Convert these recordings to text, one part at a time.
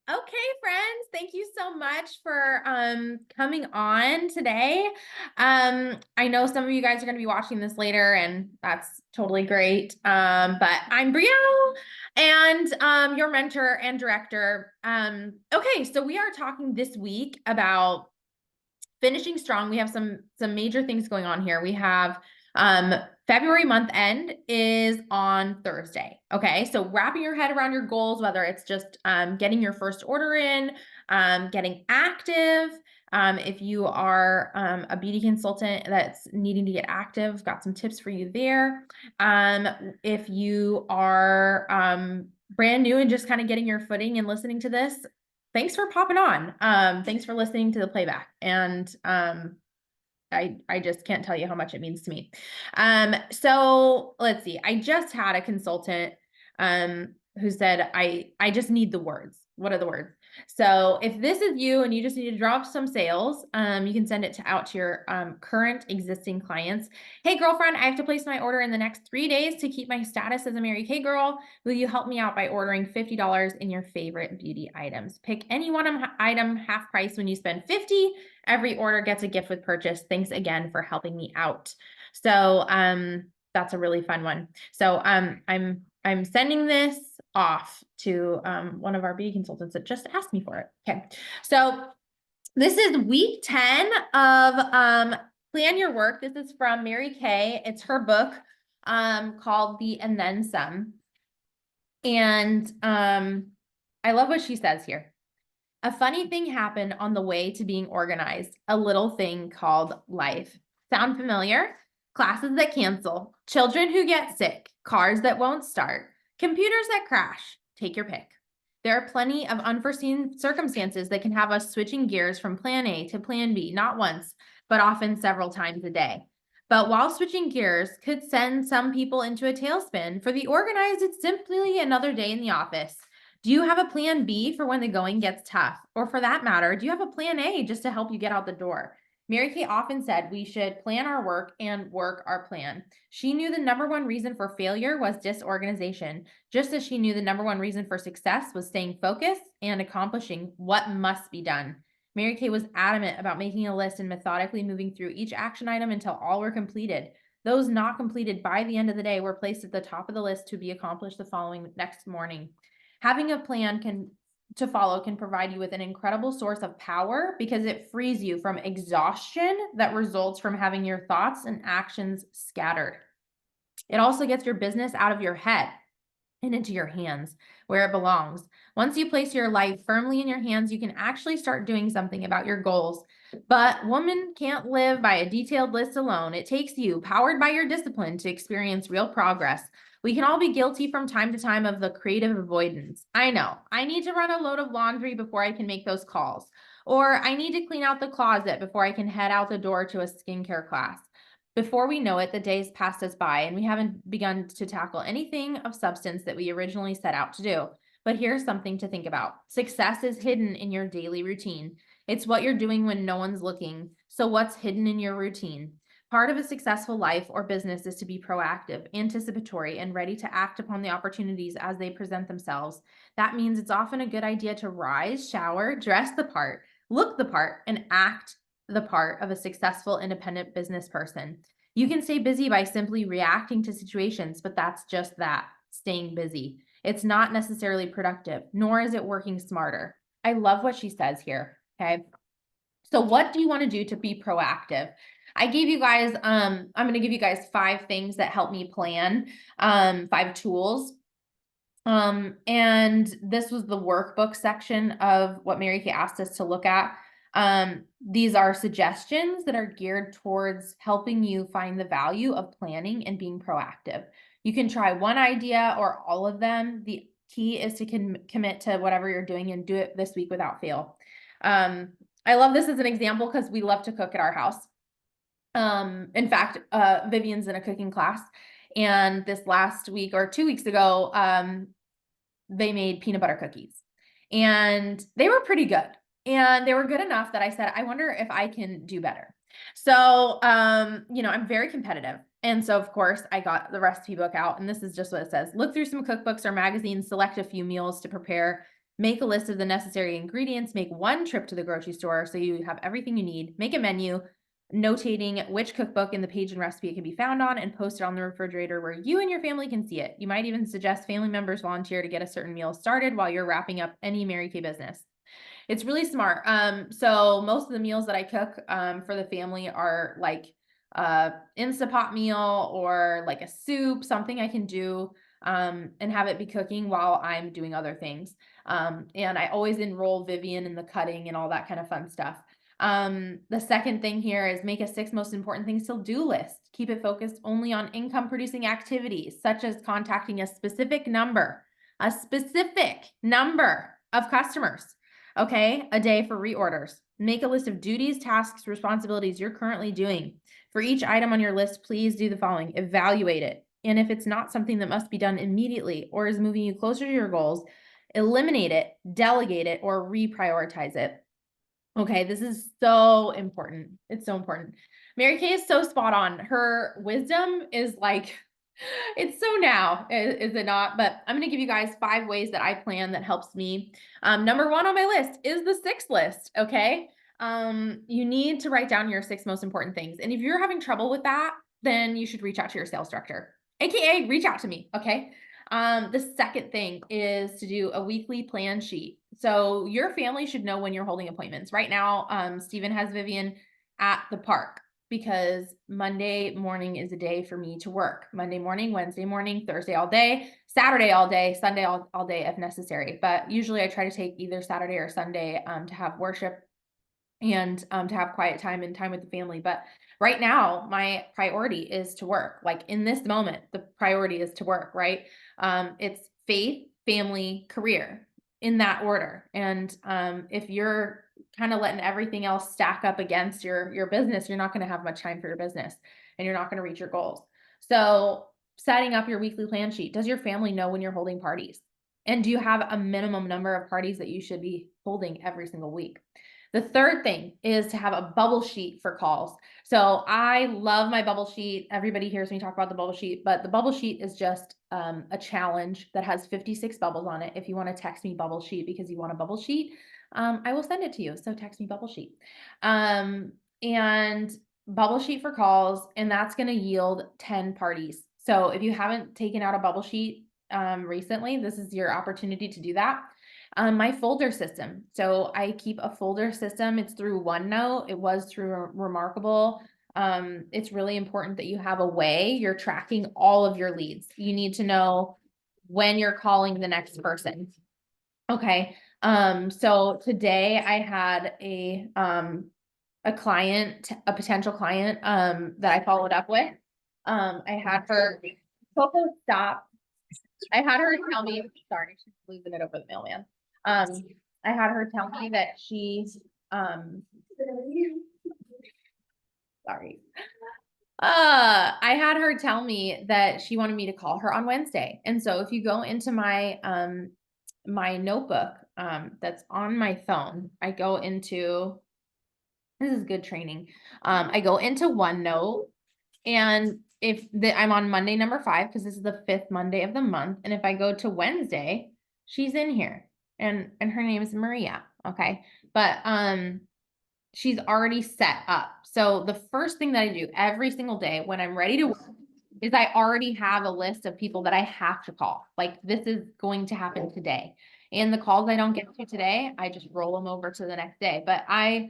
Okay, friends, thank you so much for coming on today. I know some of you guys are going to be watching this later, and that's totally great. But I'm Brielle, and your mentor and director. Okay, so we are talking this week about finishing strong. We have some major things going on here. We have um February month end is on Thursday. Okay. So wrapping your head around your goals, whether it's just getting your first order in, getting active. If you are a beauty consultant that's needing to get active, got some tips for you there. If you are brand new and just kind of getting your footing and listening to this, thanks for popping on. Thanks for listening to the playback. And I just can't tell you how much it means to me. So let's see. I just had a consultant who said, I just need the words. What are the words? So if this is you and you just need to drop some sales, you can send it out to your current existing clients. Hey, girlfriend, I have to place my order in the next 3 days to keep my status as a Mary Kay girl. Will you help me out by ordering $50 in your favorite beauty items? Pick any one item half price when you spend 50. Every order gets a gift with purchase. Thanks again for helping me out. So that's a really fun one. So I'm sending this off to one of our beauty consultants that just asked me for it. Okay. So this is week 10 of Plan Your Work. This is from Mary Kay. It's her book called The And Then Some. And I love what she says here. A funny thing happened on the way to being organized, a little thing called life. Sound familiar? Classes that cancel, children who get sick, cars that won't start, computers that crash. Take your pick. There are plenty of unforeseen circumstances that can have us switching gears from plan A to plan B, not once, but often several times a day. But while switching gears could send some people into a tailspin, for the organized, it's simply another day in the office. Do you have a plan B for when the going gets tough? Or for that matter, do you have a plan A just to help you get out the door? Mary Kay often said we should plan our work and work our plan. She knew the number one reason for failure was disorganization, just as she knew the number one reason for success was staying focused and accomplishing what must be done. Mary Kay was adamant about making a list and methodically moving through each action item until all were completed. Those not completed by the end of the day were placed at the top of the list to be accomplished the following next morning. Having a plan to follow can provide you with an incredible source of power because it frees you from exhaustion that results from having your thoughts and actions scattered. It also gets your business out of your head and into your hands where it belongs. Once you place your life firmly in your hands, you can actually start doing something about your goals. But woman can't live by a detailed list alone. It takes you, powered by your discipline, to experience real progress. We can all be guilty from time to time of the creative avoidance. I know, I need to run a load of laundry before I can make those calls. Or I need to clean out the closet before I can head out the door to a skincare class. Before we know it, the days passed us by and we haven't begun to tackle anything of substance that we originally set out to do. But here's something to think about. Success is hidden in your daily routine. It's what you're doing when no one's looking. So what's hidden in your routine? Part of a successful life or business is to be proactive, anticipatory, and ready to act upon the opportunities as they present themselves. That means it's often a good idea to rise, shower, dress the part, look the part, and act the part of a successful independent business person. You can stay busy by simply reacting to situations, but that's just that, staying busy. It's not necessarily productive, nor is it working smarter. I love what she says here. Okay. So what do you want to do to be proactive? I gave you guys, I'm going to give you guys 5 things that help me plan, 5 tools. And this was the workbook section of what Mary Kay asked us to look at. These are suggestions that are geared towards helping you find the value of planning and being proactive. You can try one idea or all of them. The key is to commit to whatever you're doing and do it this week without fail. I love this as an example because we love to cook at our house. In fact, Vivian's in a cooking class, and this last week or 2 weeks ago, they made peanut butter cookies, and they were pretty good. And they were good enough that I said, I wonder if I can do better. So, I'm very competitive. And so, of course, I got the recipe book out, and this is just what it says. Look through some cookbooks or magazines, select a few meals to prepare Make a list of the necessary ingredients, make one trip to the grocery store so you have everything you need, make a menu, notating which cookbook and the page and recipe it can be found on, and post it on the refrigerator where you and your family can see it. You might even suggest family members volunteer to get a certain meal started while you're wrapping up any Mary Kay business. It's really smart. So most of the meals that I cook for the family are like Instapot meal or like a soup, something I can do and have it be cooking while I'm doing other things. And I always enroll Vivian in the cutting and all that kind of fun stuff. The second thing here is make a 6 most important things to do list. Keep it focused only on income producing activities, such as contacting a specific number of customers, okay, a day for reorders. Make a list of duties, tasks, responsibilities you're currently doing. For each item on your list, please do the following: evaluate it. And if it's not something that must be done immediately or is moving you closer to your goals, eliminate it, delegate it, or reprioritize it. Okay, this is so important. It's so important. Mary Kay is so spot on. Her wisdom is like, it's so now, is it not? But I'm going to give you guys 5 ways that I plan that helps me. Number 1 on my list is the 6 list. Okay. You need to write down your 6 most important things. And if you're having trouble with that, then you should reach out to your sales director, AKA reach out to me. Okay. The second thing is to do a weekly plan sheet. So your family should know when you're holding appointments. Right now, Stephen has Vivian at the park because Monday morning is a day for me to work. Monday morning, Wednesday morning, Thursday all day, Saturday all day, Sunday all day if necessary. But usually I try to take either Saturday or Sunday to have worship and to have quiet time and time with the family. But right now, my priority is to work. Like in this moment, the priority is to work, right? It's faith, family, career in that order. And if you're kind of letting everything else stack up against your business, you're not going to have much time for your business and you're not going to reach your goals. So setting up your weekly plan sheet. Does your family know when you're holding parties? And do you have a minimum number of parties that you should be holding every single week? The third thing is to have a bubble sheet for calls. So I love my bubble sheet. Everybody hears me talk about the bubble sheet, but the bubble sheet is just a challenge that has 56 bubbles on it. If you want to text me bubble sheet because you want a bubble sheet, I will send it to you. So text me bubble sheet. And bubble sheet for calls, and that's going to yield 10 parties. So if you haven't taken out a bubble sheet recently, this is your opportunity to do that. My folder system. So I keep a folder system. It's through OneNote. It was through Remarkable. It's really important that you have a way you're tracking all of your leads. You need to know when you're calling the next person. Okay. So today I had a client, a potential client, that I followed up with. I had her, Coco, stop. I had her tell me, sorry, she's losing it over the mailman. I had her tell me that she's, sorry. I had her tell me that she wanted me to call her on Wednesday. And so if you go into my, my notebook, that's on my phone, I go into, this is good training. I go into OneNote, and if I'm on Monday number 5, because this is the 5th Monday of the month. And if I go to Wednesday, she's in here, and her name is Maria. Okay. But, she's already set up. So the first thing that I do every single day when I'm ready to work is I already have a list of people that I have to call. Like this is going to happen today. And the calls I don't get to today, I just roll them over to the next day. But I,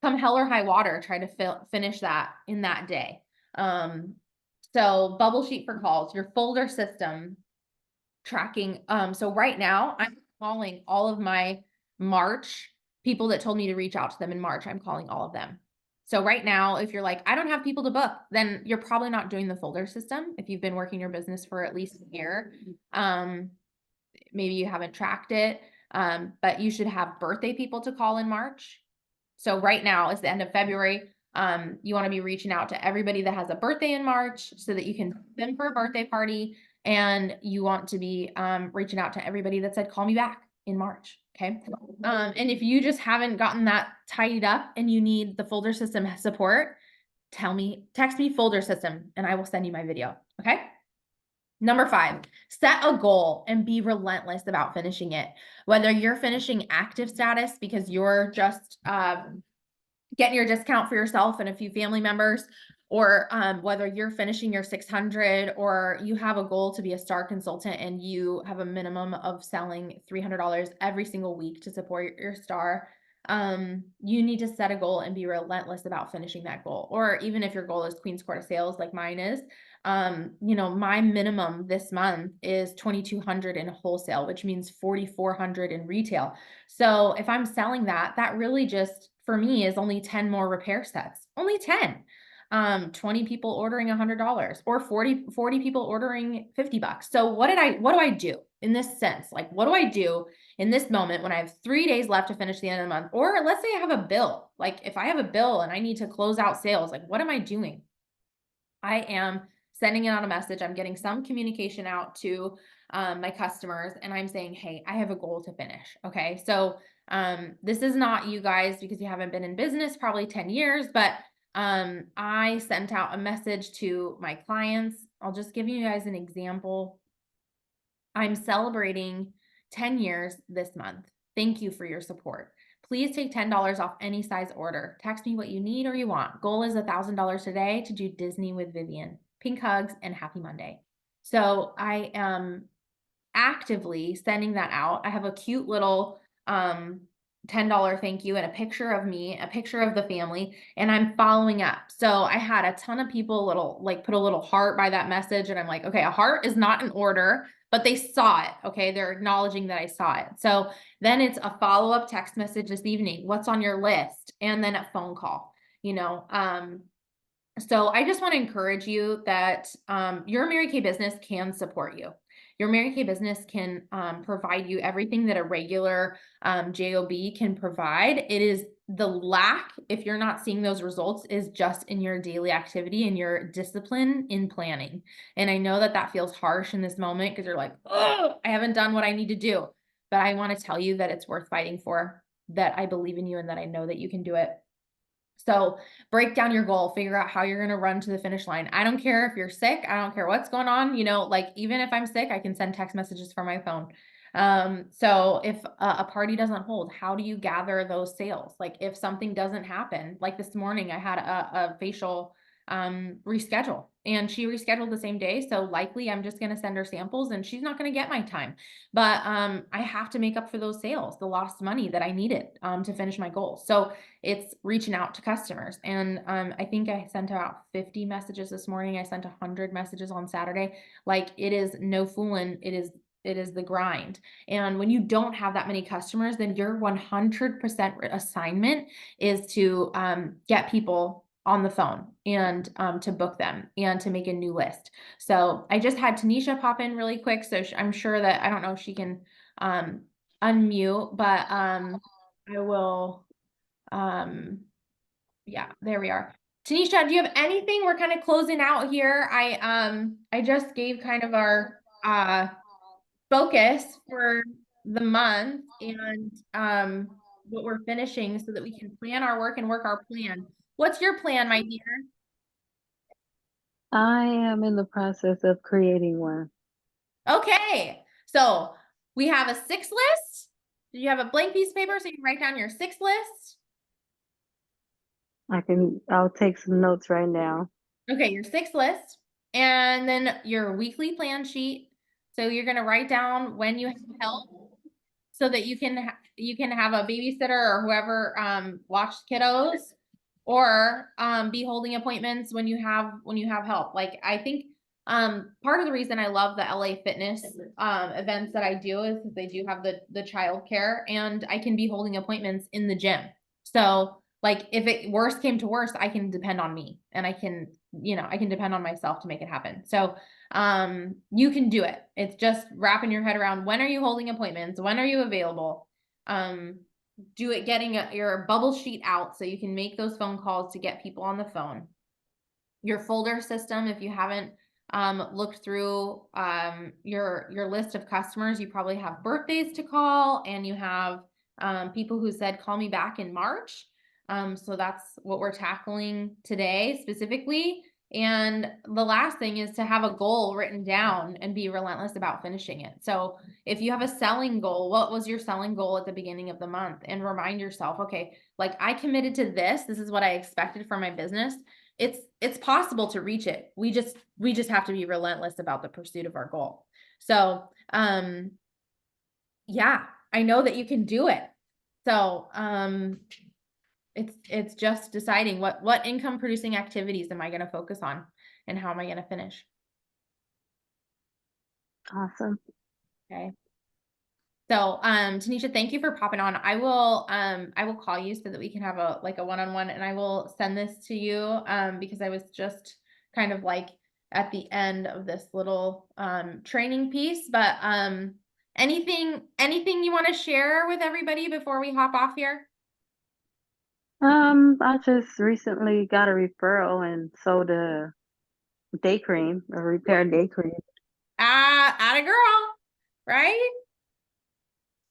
come hell or high water, try to finish that in that day. So bubble sheet for calls, your folder system tracking. So right now I'm calling all of my March people that told me to reach out to them in March. I'm calling all of them. So right now, if you're like, I don't have people to book, then you're probably not doing the folder system. If you've been working your business for at least a year, maybe you haven't tracked it. But you should have birthday people to call in March. So right now is the end of February. You want to be reaching out to everybody that has a birthday in March so that you can send them for a birthday party. And you want to be reaching out to everybody that said, call me back in March. Okay. And if you just haven't gotten that tidied up and you need the folder system support, text me folder system and I will send you my video. Okay. Number 5, set a goal and be relentless about finishing it. Whether you're finishing active status because you're just getting your discount for yourself and a few family members, or whether you're finishing your 600 or you have a goal to be a star consultant and you have a minimum of selling $300 every single week to support your star, you need to set a goal and be relentless about finishing that goal. Or even if your goal is Queen's Court of Sales like mine is, my minimum this month is 2,200 in wholesale, which means 4,400 in retail. So if I'm selling that, that really just for me is only 10 more repair sets, only 10. 20 people ordering $100 or 40 people ordering $50. So what do I do in this sense? Like, what do I do in this moment when I have 3 days left to finish the end of the month? Or let's say I have a bill, like if I have a bill and I need to close out sales, like what am I doing? I am sending out a message. I'm getting some communication out to my customers and I'm saying, hey, I have a goal to finish. Okay. So this is not you guys because you haven't been in business probably 10 years, but I sent out a message to my clients. I'll just give you guys an example. I'm celebrating 10 years this month. Thank you for your support. Please take $10 off any size order. Text me what you need or you want. Goal is $1,000 today to do Disney with Vivian. Pink hugs and happy Monday. So I am actively sending that out. I have a cute little $10 thank you and a picture of me, a picture of the family, and I'm following up. So I had a ton of people put a little heart by that message, and I'm like, okay, a heart is not an order, but they saw it. Okay, they're acknowledging that I saw it. So then it's a follow-up text message this evening. What's on your list? And then a phone call. So I just want to encourage you that your Mary Kay business can support you. Your Mary Kay business can provide you everything that a regular JOB can provide. It is the lack, if you're not seeing those results, is just in your daily activity and your discipline in planning. And I know that that feels harsh in this moment because you're like, oh, I haven't done what I need to do. But I want to tell you that it's worth fighting for, that I believe in you and that I know that you can do it. So break down your goal, figure out how you're going to run to the finish line. I don't care if you're sick. I don't care what's going on. Like even if I'm sick, I can send text messages from my phone. So if a party doesn't hold, how do you gather those sales? Like if something doesn't happen, like this morning, I had a facial reschedule and she rescheduled the same day. So likely I'm just going to send her samples and she's not going to get my time, but I have to make up for those sales, the lost money that I needed to finish my goals. So it's reaching out to customers. And I think I sent out 50 messages this morning. I sent 100 messages on Saturday. Like it is no fooling. It is the grind. And when you don't have that many customers, then your 100% assignment is to get people on the phone and to book them and to make a new list. So I just had Tanisha pop in really quick. So I'm sure that, I don't know if she can unmute, but I will, yeah, there we are. Tanisha, do you have anything? We're kind of closing out here. I just gave kind of our focus for the month and what we're finishing so that we can plan our work and work our plan. What's your plan, my dear? I am in the process of creating one. Okay, so we have a 6 list. Do you have a blank piece of paper so you can write down your 6 list? I'll take some notes right now. Okay, your 6 list, and then your weekly plan sheet. So you're gonna write down when you have help so that you can have a babysitter or whoever watch kiddos, or be holding appointments when you have help. Like I think part of the reason I love the LA Fitness events that I do is because they do have the childcare, and I can be holding appointments in the gym. So like if it worst came to worst, I can depend on me and I can depend on myself to make it happen. So you can do it. It's just wrapping your head around when are you holding appointments? When are you available? Do it getting your bubble sheet out so you can make those phone calls to get people on the phone. Your folder system, if you haven't looked through your list of customers, you probably have birthdays to call and you have people who said call me back in March. So that's what we're tackling today specifically. And the last thing is to have a goal written down and be relentless about finishing it. So if you have a selling goal, what was your selling goal at the beginning of the month? And remind yourself, okay, like I committed to this. This is what I expected from my business. It's possible to reach it. We just have to be relentless about the pursuit of our goal. So yeah, I know that you can do it. So it's just deciding what income producing activities am I going to focus on and how am I going to finish. Awesome. Okay. So, Tanisha, thank you for popping on. I will call you so that we can have a one-on-one, and I will send this to you because I was just kind of like at the end of this little training piece, but anything you want to share with everybody before we hop off here? I just recently got a referral and sold a day cream, a repair day cream. Atta girl, right?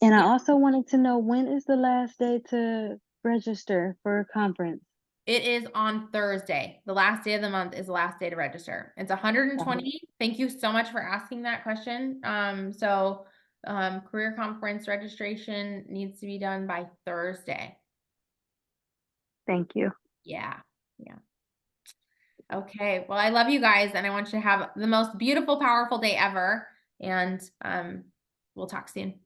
And I Yeah. also wanted to know, when is the last day to register for a conference? It is on Thursday. The last day of the month is the last day to register. It's 120. Thank you so much for asking that question. Career conference registration needs to be done by Thursday. Thank you. Yeah. Yeah. Okay. Well, I love you guys and I want you to have the most beautiful, powerful day ever. And we'll talk soon.